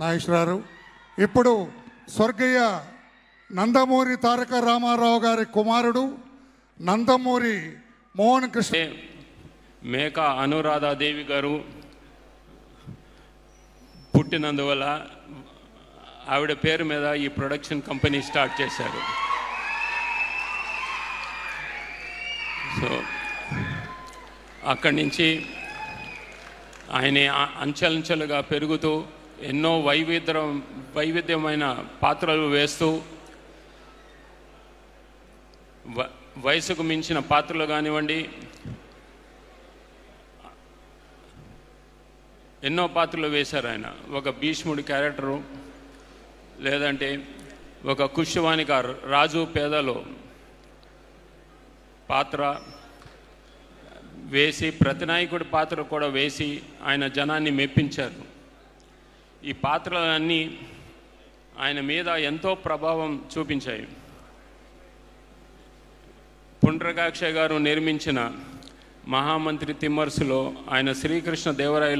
నాగేశ్వరరావు. ఇప్పుడు స్వర్గీయ నందమూరి తారక రామారావు గారి కుమారుడు నందమూరి మోహన్ కృష్ణ మేకా అనురాధాదేవి గారు పుట్టినందువల్ల ఆవిడ పేరు మీద ఈ ప్రొడక్షన్ కంపెనీ స్టార్ట్ చేశారు. సో అక్కడి నుంచి ఆయన అంచెలంచెలుగా పెరుగుతూ ఎన్నో వైవిధ్యమైన పాత్రలు వేస్తూ వయసుకు మించిన పాత్రలు కానివ్వండి, ఎన్నో పాత్రలు వేశారు ఆయన. ఒక భీష్ముడి క్యారెక్టరు, లేదంటే ఒక కుష్యవానిక రాజు పేదలో పాత్ర వేసి, ప్రతినాయకుడి పాత్ర కూడా వేసి ఆయన జనాన్ని మెప్పించారు. ఈ పాత్రలన్నీ ఆయన మీద ఎంతో ప్రభావం చూపించాయి. పుండ్రకాక్ష గారు నిర్మించిన మహామంత్రి తిమ్మర్సులో ఆయన శ్రీకృష్ణ దేవరాయలు